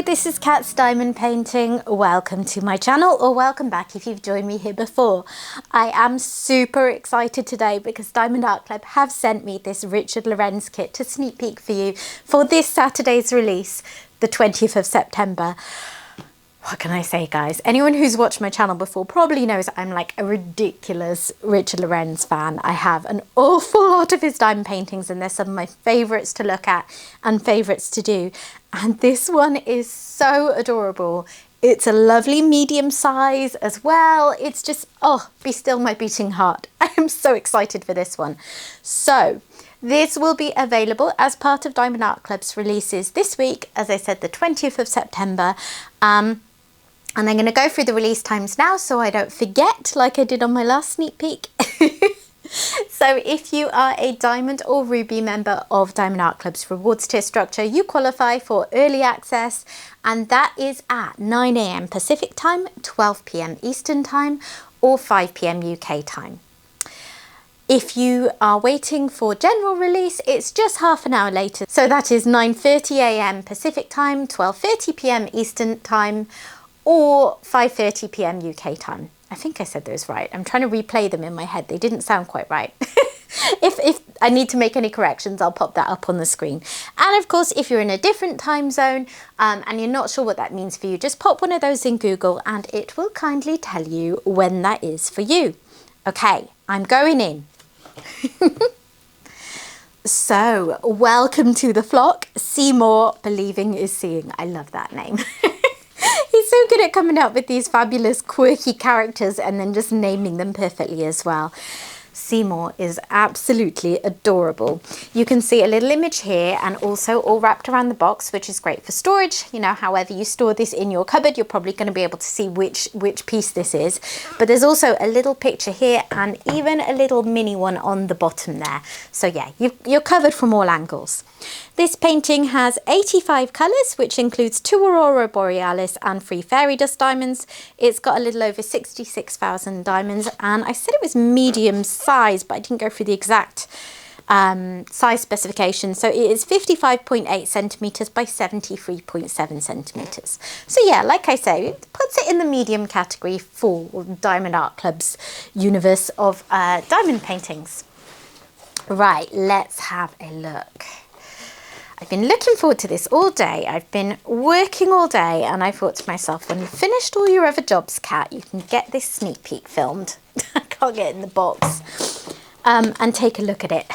this is Cat's Diamond Painting. Welcome to my channel, or welcome back if you've joined me here before. I am super excited today because Diamond Art Club have sent me this Richard Lorenz kit to sneak peek for you for this Saturday's release, the 20th of September. What can I say, guys? Anyone who's watched my channel before probably knows I'm like a ridiculous Richard Lorenz fan. I have an awful lot of his diamond paintings and they're some of my favourites to look at and favourites to do. And this one is so adorable. It's a lovely medium size as well. It's just, oh, be still my beating heart. I am so excited for this one. So this will be available as part of Diamond Art Club's releases this week, as I said, the 20th of September. And I'm going to go through the release times now so I don't forget, like I did on my last sneak peek. So if you are a Diamond or Ruby member of Diamond Art Club's rewards tier structure, you qualify for early access, and that is at 9 AM Pacific time, 12 PM Eastern time, or 5 PM UK time. If you are waiting for general release, it's just half an hour later. So that is 9:30 AM Pacific time, 12:30 PM Eastern time, or 5:30 PM UK time. I think I said those right. I'm trying to replay them in my head. They didn't sound quite right. If I need to make any corrections, I'll pop that up on the screen. And of course, if you're in a different time zone and you're not sure what that means for you, just pop one of those in Google and it will kindly tell you when that is for you. Okay, I'm going in. So, welcome to the flock. SEYMORE, believing is seeing. I love that name. He's so good at coming up with these fabulous quirky characters and then just naming them perfectly as well. SEYMORE is absolutely adorable. You can see a little image here and also all wrapped around the box, which is great for storage. You know, however you store this in your cupboard, you're probably going to be able to see which piece this is. But there's also a little picture here and even a little mini one on the bottom there. So yeah, you're covered from all angles. This painting has 85 colours, which includes 2 Aurora Borealis and 3 Fairy Dust diamonds. It's got a little over 66,000 diamonds, and I said it was medium size, but I didn't go through the exact size specification. So it is 55.8 centimetres by 73.7 centimetres. So yeah, like I say, it puts it in the medium category for Diamond Art Club's universe of diamond paintings. Right, let's have a look. I've been looking forward to this all day. I've been working all day and I thought to myself, when you've finished all your other jobs, Kat, you can get this sneak peek filmed. I can't get it in the box. And take a look at it.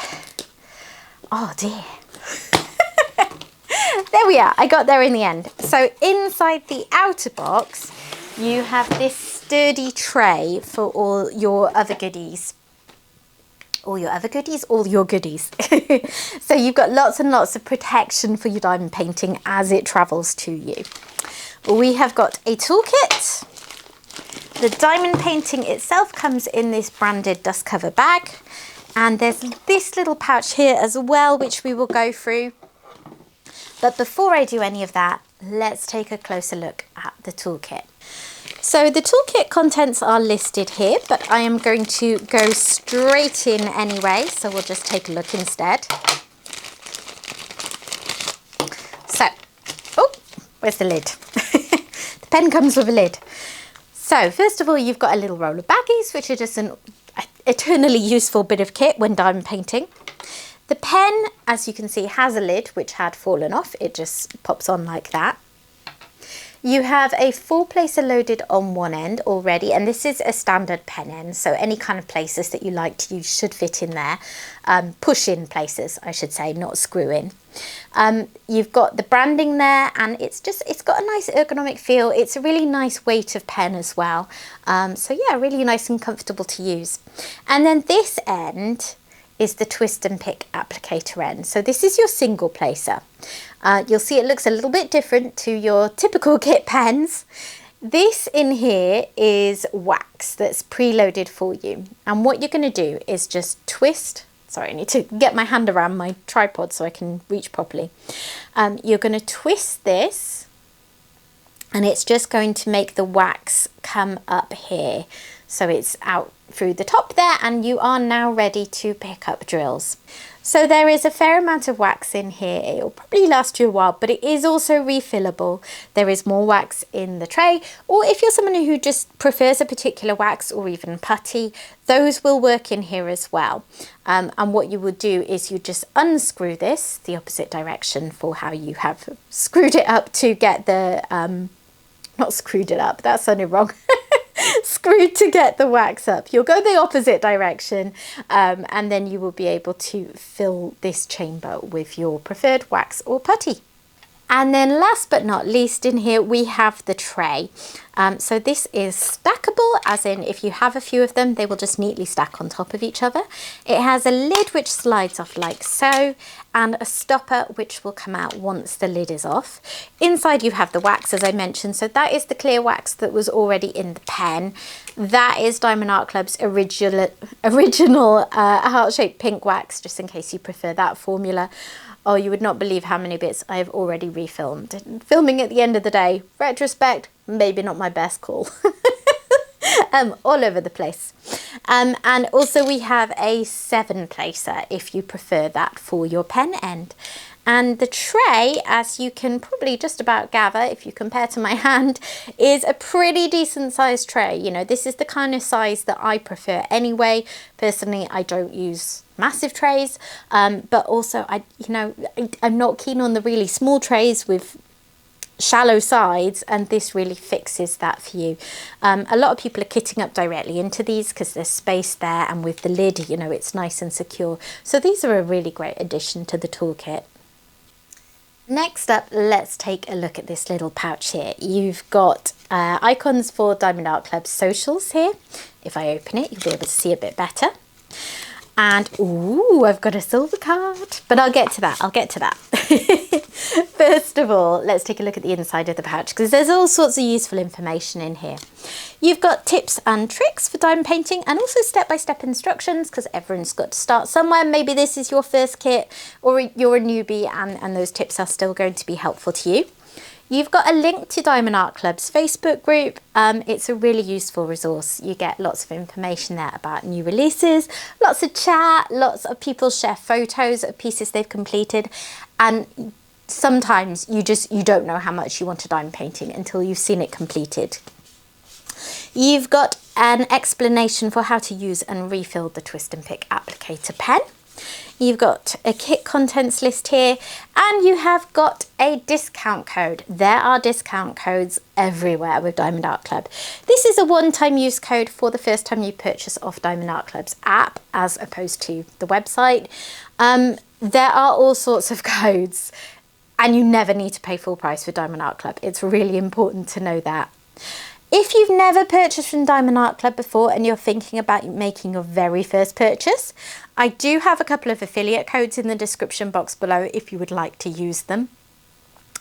Oh dear. There we are. I got there in the end. So inside the outer box, you have this sturdy tray for all your other goodies. All your goodies. So you've got lots and lots of protection for your diamond painting as it travels to you. We have got a toolkit. The diamond painting itself comes in this branded dust cover bag. And there's this little pouch here as well, which we will go through. But before I do any of that, let's take a closer look at the toolkit. So the toolkit contents are listed here, but I am going to go straight in anyway, so we'll just take a look instead. So, oh, where's the lid? The pen comes with a lid. So first of all, you've got a little roll of baggies, which are just an eternally useful bit of kit when diamond painting. The pen, as you can see, has a lid which had fallen off. It just pops on like that. You have a full placer loaded on one end already, and this is a standard pen end, so any kind of placers that you like to use should fit in there. Push-in placers, I should say, not screw-in. You've got the branding there, and it's got a nice ergonomic feel. It's a really nice weight of pen as well. So yeah, really nice and comfortable to use. And then this end is the twist and pick applicator end. So this is your single placer. You'll see it looks a little bit different to your typical kit pens. This in here is wax that's preloaded for you. And what you're going to do is just twist. Sorry, I need to get my hand around my tripod so I can reach properly. You're going to twist this and it's just going to make the wax come up here. So it's out through the top there, and you are now ready to pick up drills. So there is a fair amount of wax in here. It will probably last you a while, but it is also refillable. There is more wax in the tray, or if you're someone who just prefers a particular wax or even putty, those will work in here as well. And what you would do is you just unscrew this the opposite direction for how you have screwed it up to get the, not screwed it up, that sounded wrong. Screwed to get the wax up. You'll go the opposite direction, and then you will be able to fill this chamber with your preferred wax or putty. And then last but not least in here we have the tray. So this is stackable, as in if you have a few of them, they will just neatly stack on top of each other. It has a lid which slides off like so, and a stopper which will come out once the lid is off. Inside you have the wax, as I mentioned. So that is the clear wax that was already in the pen. That is Diamond Art Club's original heart-shaped pink wax, just in case you prefer that formula. Oh, you would not believe how many bits I have already refilmed. Filming at the end of the day, retrospect, maybe not my best call. All over the place. And also we have a 7-placer if you prefer that for your pen end. And the tray, as you can probably just about gather if you compare to my hand, is a pretty decent sized tray. You know, this is the kind of size that I prefer anyway. Personally, I don't use massive trays, but also I'm not keen on the really small trays with shallow sides, and this really fixes that for you. A lot of people are kitting up directly into these because there's space there, and with the lid, you know, it's nice and secure. So these are a really great addition to the toolkit. Next up, let's take a look at this little pouch here. You've got icons for Diamond Art Club's socials here. If I open it, you'll be able to see a bit better. And, ooh, I've got a silver card, but I'll get to that. First of all, let's take a look at the inside of the pouch, because there's all sorts of useful information in here. You've got tips and tricks for diamond painting, and also step-by-step instructions, because everyone's got to start somewhere. Maybe this is your first kit, or you're a newbie, and those tips are still going to be helpful to you. You've got a link to Diamond Art Club's Facebook group. It's a really useful resource. You get lots of information there about new releases, lots of chat, lots of people share photos of pieces they've completed, and sometimes you don't know how much you want a diamond painting until you've seen it completed. You've got an explanation for how to use and refill the Twist and Pick applicator pen. You've got a kit contents list here, and you have got a discount code. There are discount codes everywhere with Diamond Art Club. This is a one-time use code for the first time you purchase off Diamond Art Club's app, as opposed to the website. There are all sorts of codes, and you never need to pay full price for Diamond Art Club. It's really important to know that. If you've never purchased from Diamond Art Club before and you're thinking about making your very first purchase, I do have a couple of affiliate codes in the description box below if you would like to use them.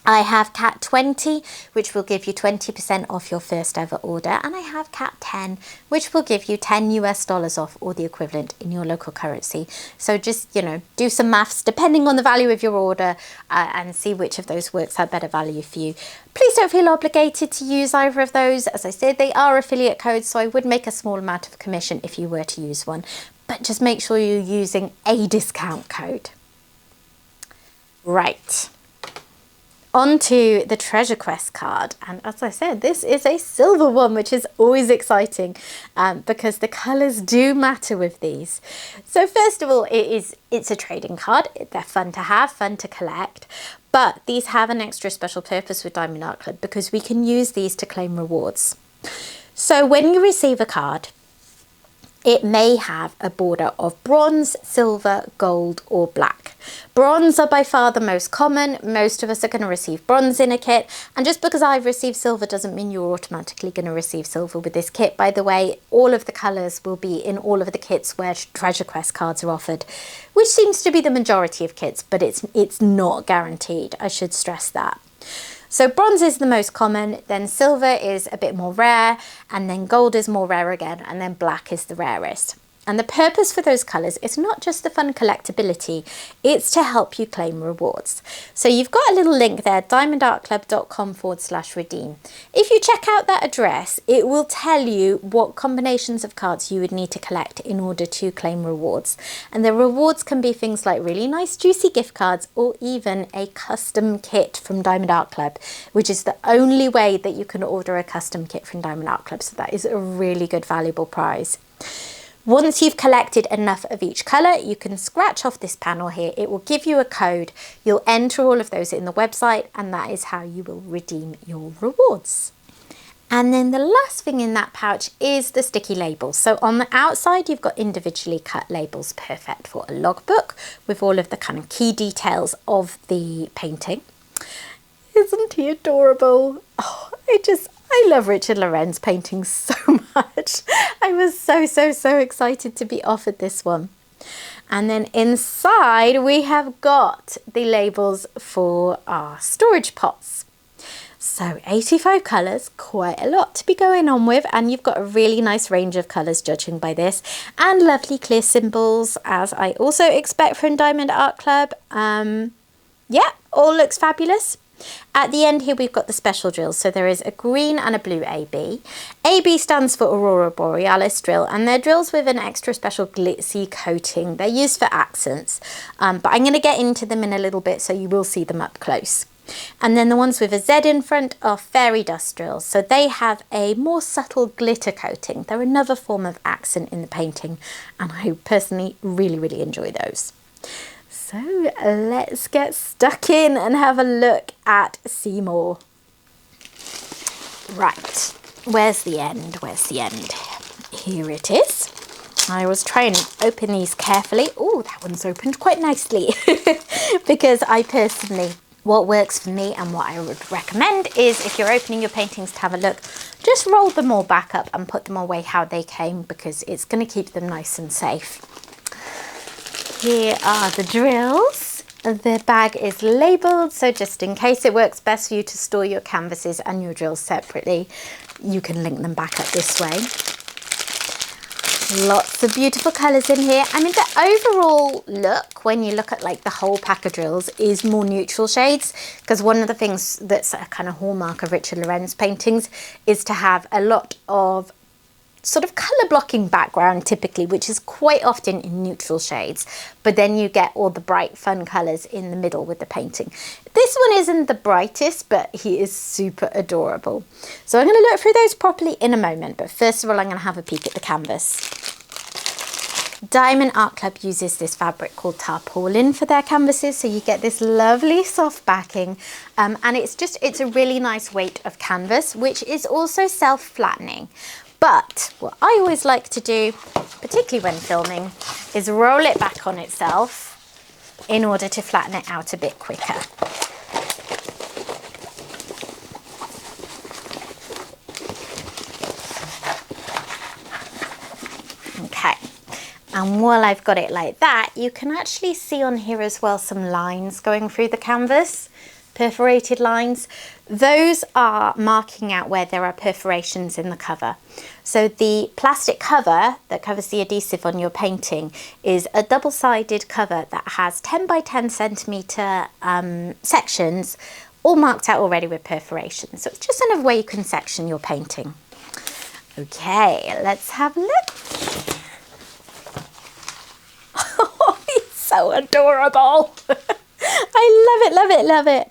I have CAT20, which will give you 20% off your first ever order, and I have CAT10, which will give you $10 off, or the equivalent in your local currency. So just, do some maths depending on the value of your order, and see which of those works out better value for you. Please don't feel obligated to use either of those. As I said, they are affiliate codes, so I would make a small amount of commission if you were to use one, but just make sure you're using a discount code. Right. Onto the Treasure Quest card, and as I said, this is a silver one, which is always exciting because the colours do matter with these. So first of all, it's a trading card. They're fun to have, fun to collect, but these have an extra special purpose with Diamond Art Club because we can use these to claim rewards. So when you receive a card, it may have a border of bronze, silver, gold, or black. Bronze are by far the most common. Most of us are going to receive bronze in a kit, and just because I've received silver doesn't mean you're automatically going to receive silver with this kit. By the way, all of the colours will be in all of the kits where Treasure Quest cards are offered, which seems to be the majority of kits, but it's not guaranteed. I should stress that. So bronze is the most common, then silver is a bit more rare, and then gold is more rare again, and then black is the rarest. And the purpose for those colours is not just the fun collectability, it's to help you claim rewards. So you've got a little link there, diamondartclub.com/redeem. If you check out that address, it will tell you what combinations of cards you would need to collect in order to claim rewards. And the rewards can be things like really nice juicy gift cards, or even a custom kit from Diamond Art Club, which is the only way that you can order a custom kit from Diamond Art Club. So that is a really good valuable prize. Once you've collected enough of each colour, you can scratch off this panel here. It will give you a code. You'll enter all of those in the website, and that is how you will redeem your rewards. And then the last thing in that pouch is the sticky labels. So on the outside, you've got individually cut labels, perfect for a logbook with all of the kind of key details of the painting. Isn't he adorable? Oh, I love Richard Lorenz paintings so much. I was so excited to be offered this one. And then inside we have got the labels for our storage pots. So 85 colours, quite a lot to be going on with, and you've got a really nice range of colours judging by this, and lovely clear symbols, as I also expect from Diamond Art Club. Yeah, all looks fabulous. At the end here we've got the special drills, so there is a green and a blue AB. AB stands for Aurora Borealis drill, and they're drills with an extra special glitzy coating. They're used for accents, but I'm going to get into them in a little bit so you will see them up close. And then the ones with a Z in front are fairy dust drills, so they have a more subtle glitter coating. They're another form of accent in the painting, and I personally really enjoy those. So let's get stuck in and have a look at SEYMORE. Right, where's the end? Where's the end? Here it is. I was trying to open these carefully. Oh, that one's opened quite nicely. Because I personally, what works for me and what I would recommend is if you're opening your paintings to have a look, just roll them all back up and put them away how they came, because it's going to keep them nice and safe. Here are the drills. The bag is labelled, so just in case it works best for you to store your canvases and your drills separately, you can link them back up this way. Lots of beautiful colours in here. I mean, the overall look, when you look at like the whole pack of drills, is more neutral shades, because one of the things that's a kind of hallmark of Richard Lorenz paintings is to have a lot of sort of colour blocking background typically, which is quite often in neutral shades, but then you get all the bright fun colours in the middle with the painting. This one isn't the brightest, but he is super adorable. So I'm going to look through those properly in a moment, but first of all I'm going to have a peek at the canvas. Diamond Art Club uses this fabric called tarpaulin for their canvases, so you get this lovely soft backing, and it's a really nice weight of canvas, which is also self-flattening. But what I always like to do, particularly when filming, is roll it back on itself in order to flatten it out a bit quicker. Okay, and while I've got it like that, you can actually see on here as well some lines going through the canvas. Perforated lines. Those are marking out where there are perforations in the cover. So the plastic cover that covers the adhesive on your painting is a double-sided cover that has 10 by 10 centimetre sections, all marked out already with perforations. So it's just another way you can section your painting. Okay, let's have a look. Oh, he's so adorable. I love it.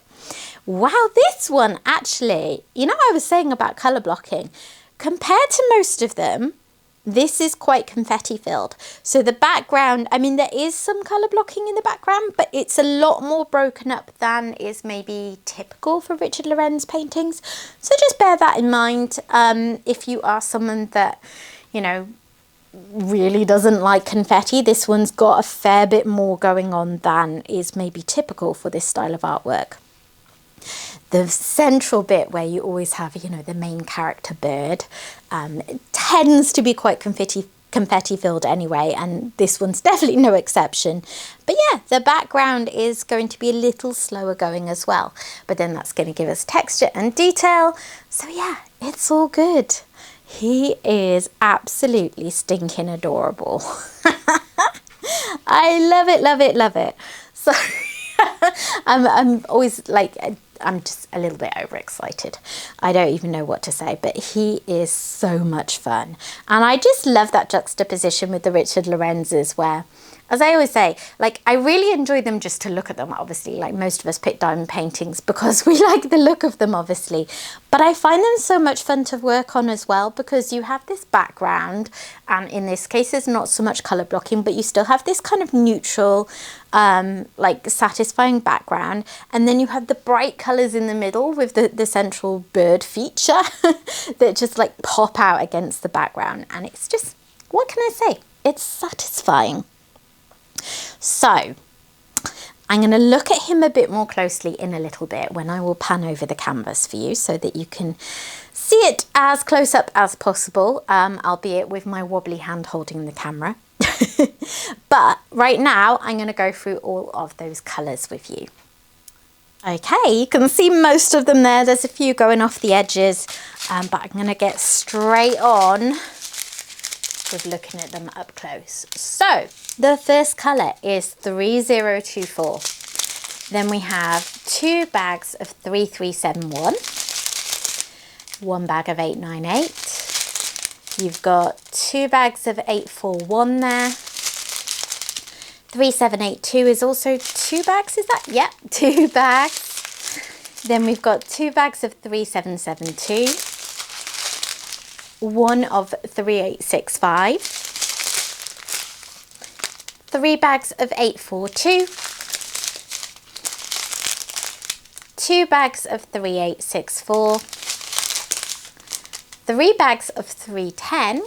Wow, this one actually, you know, I was saying about colour blocking, compared to most of them, this is quite confetti filled. So the background, I mean, there is some colour blocking in the background, but it's a lot more broken up than is maybe typical for Richard Lorenz paintings. So just bear that in mind if you are someone that, you know, really doesn't like confetti. This one's got a fair bit more going on than is maybe typical for this style of artwork. The central bit where you always have, you know, the main character bird, tends to be quite confetti filled anyway, and this one's definitely no exception. But yeah, the background is going to be a little slower going as well, but then that's going to give us texture and detail. So yeah, it's all good. He is absolutely stinking adorable. I love it, love it, love it. So I'm always like, I'm just a little bit overexcited. I don't even know what to say, but he is so much fun. And I just love that juxtaposition with the Richard Lorenz's, where, as I always say, like, I really enjoy them just to look at them, obviously. Like, most of us pick diamond paintings because we like the look of them, obviously. But I find them so much fun to work on as well, because you have this background, and in this case, there's not so much colour blocking, but you still have this kind of neutral, like, satisfying background. And then you have the bright colours in the middle with the central bird feature that just, like, pop out against the background. And it's just, what can I say? It's satisfying. So I'm going to look at him a bit more closely in a little bit when I will pan over the canvas for you so that you can see it as close up as possible, albeit with my wobbly hand holding the camera. But right now I'm going to go through all of those colours with you. Okay, you can see most of them there. There's a few going off the edges, but I'm going to get straight on with looking at them up close. So the first colour is 3024. Then we have 2 bags of 3371, 1 bag of 898. You've got 2 bags of 841 there. 3782 is also 2 bags, is that? Yep, 2 bags. Then we've got 2 bags of 3772. 1 of 3865, 3 bags of 842, 2 bags of 3864, 3 bags of 310,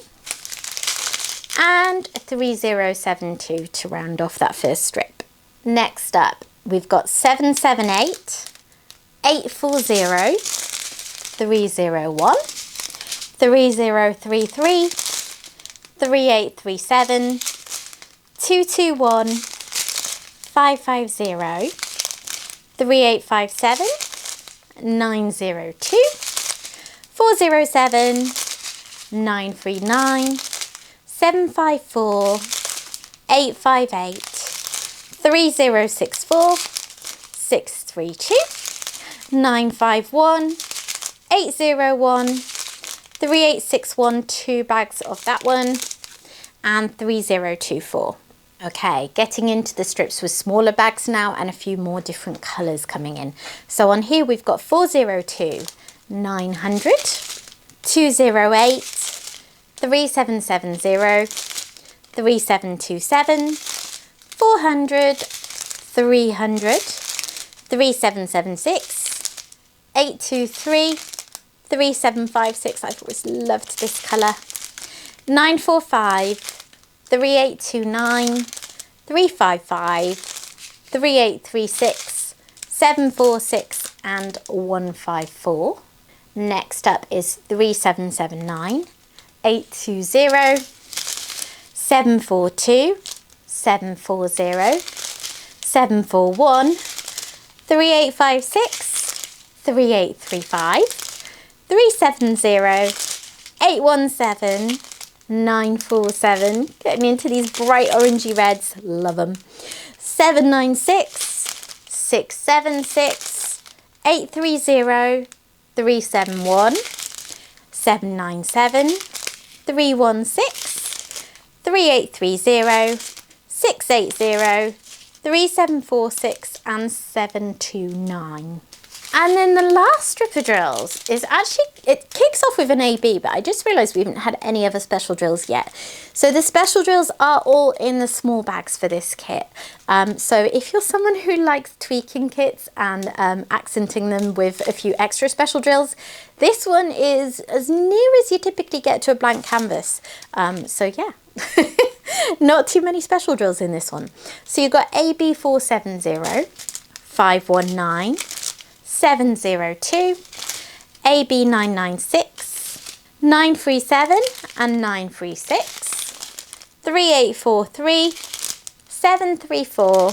and 3072 to round off that first strip. Next up, we've got 778, 840, 301, 3033, 3837, 221, 550, 3857, 902, 407, 939, 754, 858, 3064, 632, 951, 801, 3861, 2 bags of that one, and 3024. Okay, getting into the strips with smaller bags now and a few more different colours coming in. So on here we've got 402, 900, 208, 3770, 3727, 400, 300, 3776, 823, 3756, I've always loved this colour, 945, 3829, 355, 3836, 746 and 154. Next up is 3779, 820, 742, 740, 741, 3856, 3835, 370, 817, 947, getting into these bright orangey reds, love them, 796, 676, 830, 371, 797, 316, 3830, 680, 3746 and 729. And then the last strip of drills is actually, it kicks off with an AB, but I just realised we haven't had any other special drills yet. So the special drills are all in the small bags for this kit. So if you're someone who likes tweaking kits and accenting them with a few extra special drills, this one is as near as you typically get to a blank canvas. So yeah, not too many special drills in this one. So you've got AB 470, 519, 702, AB 996, 937 and 936, 3843, 734,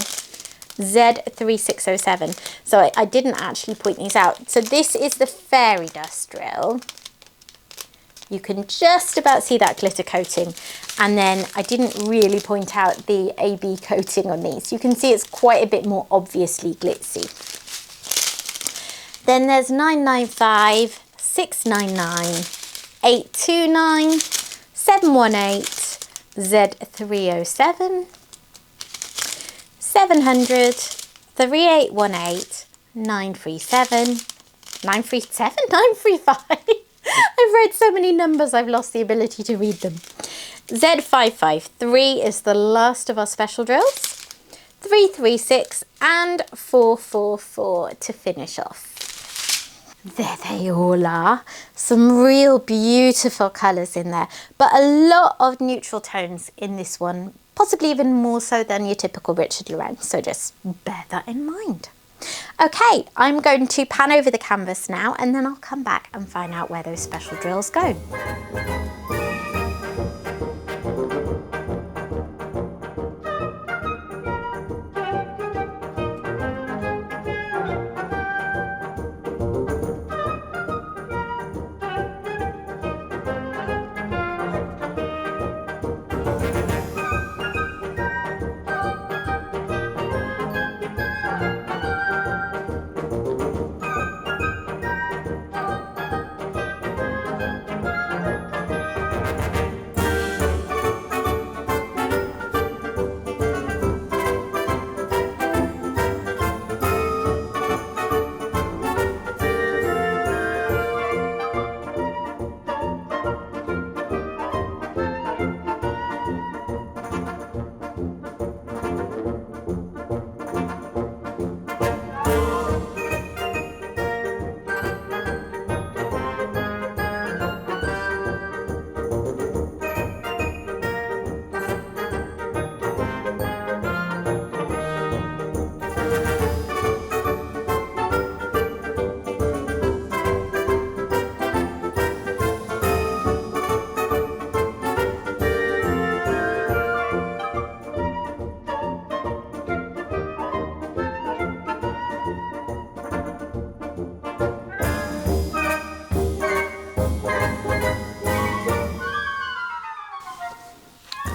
Z3607. So I didn't actually point these out. So this is the fairy dust drill. You can just about see that glitter coating. And then I didn't really point out the AB coating on these. You can see it's quite a bit more obviously glitzy. Then there's 995, 699, 829, 718, Z307, 700, 3818, 937, 937, 935. I've read so many numbers, I've lost the ability to read them. Z553 is the last of our special drills. 336 and 444 to finish off. There they all are. Some real beautiful colours in there, but a lot of neutral tones in this one, possibly even more so than your typical Richard Lorenz, so just bear that in mind. Okay, I'm going to pan over the canvas now and then I'll come back and find out where those special drills go.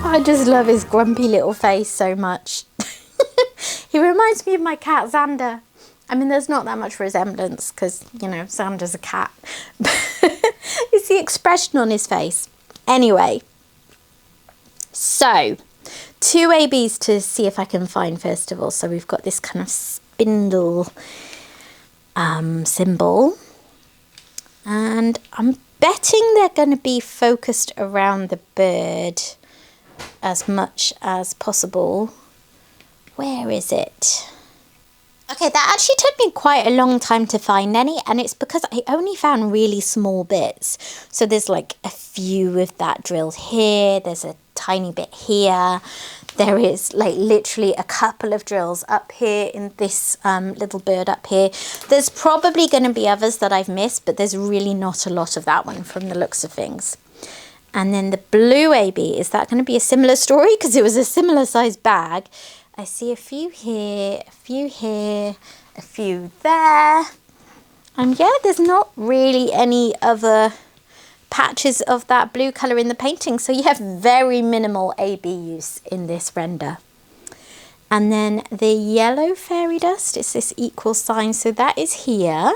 I just love his grumpy little face so much. He reminds me of my cat Xander. I mean, there's not that much resemblance because, you know, Xander's a cat. It's the expression on his face. Anyway, so 2 ABs to see if I can find first of all. So we've got this kind of spindle symbol. And I'm betting they're going to be focused around the bird as much as possible. Where is it? Okay, that actually took me quite a long time to find any, and it's because I only found really small bits. So there's like a few of that drilled here, there's a tiny bit here, there is like literally a couple of drills up here in this little bird up here. There's probably going to be others that I've missed, but there's really not a lot of that one from the looks of things. And then the blue AB, is that going to be a similar story? Because it was a similar size bag. I see a few here, a few here, a few there. And yeah, there's not really any other patches of that blue colour in the painting. So you have very minimal AB use in this render. And then the yellow fairy dust is this equal sign. So that is here.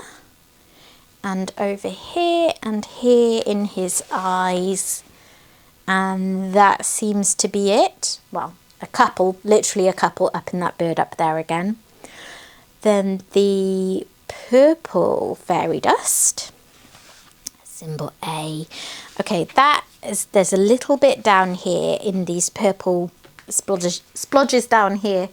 And over here and here in his eyes. And that seems to be it. Well, a couple, literally a couple up in that bird up there again. Then the purple fairy dust, symbol A. Okay, that is, there's a little bit down here in these purple splodges down here.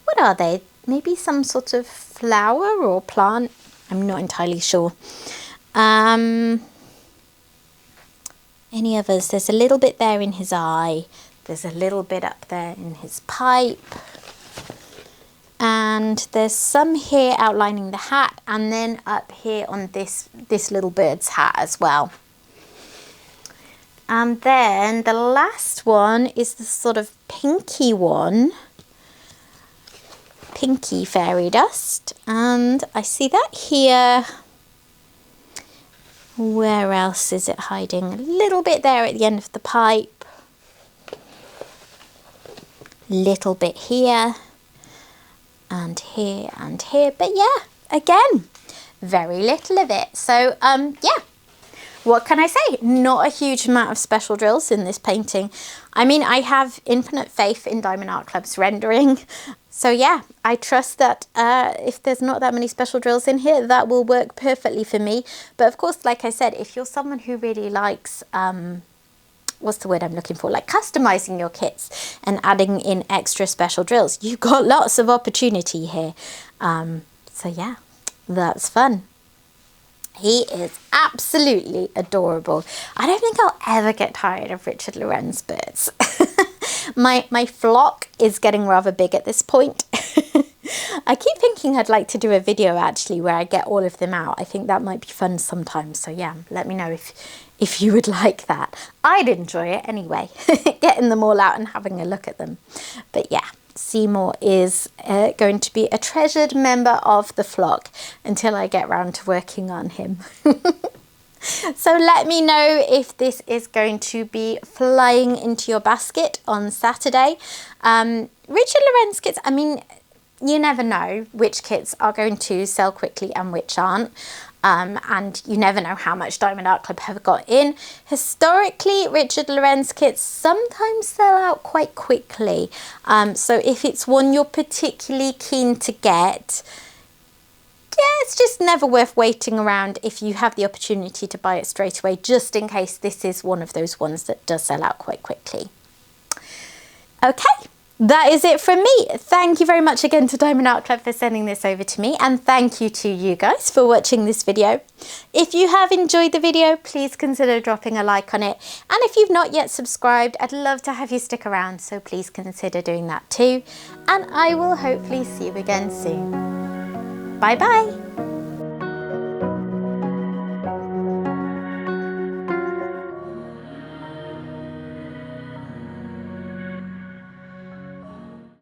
What are they? Maybe some sort of flower or plant? I'm not entirely sure. Any others? There's a little bit there in his eye. There's a little bit up there in his pipe. And there's some here outlining the hat, and then up here on this little bird's hat as well. And then the last one is the sort of pinky one. Pinky fairy dust. And I see that here. Where else is it hiding? A little bit there at the end of the pipe. Little bit here. And here and here. But yeah, again, very little of it. So yeah, what can I say? Not a huge amount of special drills in this painting. I mean, I have infinite faith in Diamond Art Club's rendering. So yeah, I trust that if there's not that many special drills in here, that will work perfectly for me. But of course, like I said, if you're someone who really likes, what's the word I'm looking for? Like customizing your kits and adding in extra special drills, you've got lots of opportunity here. So yeah, that's fun. He is absolutely adorable. I don't think I'll ever get tired of Richard Lorenz birds. My flock is getting rather big at this point. I keep thinking I'd like to do a video actually where I get all of them out. I think that might be fun sometimes. So yeah, let me know if you would like that. I'd enjoy it anyway, getting them all out and having a look at them. But yeah, Seymour is going to be a treasured member of the flock until I get round to working on him. So let me know if this is going to be flying into your basket on Saturday. Richard Lorenz kits, I mean, you never know which kits are going to sell quickly and which aren't. And you never know how much Diamond Art Club have got in. Historically, Richard Lorenz kits sometimes sell out quite quickly. So if it's one you're particularly keen to get, yeah, it's just never worth waiting around if you have the opportunity to buy it straight away, just in case this is one of those ones that does sell out quite quickly. Okay, that is it from me. Thank you very much again to Diamond Art Club for sending this over to me, and thank you to you guys for watching this video. If you have enjoyed the video, please consider dropping a like on it, and if you've not yet subscribed, I'd love to have you stick around, so please consider doing that too, and I will hopefully see you again soon. Bye bye.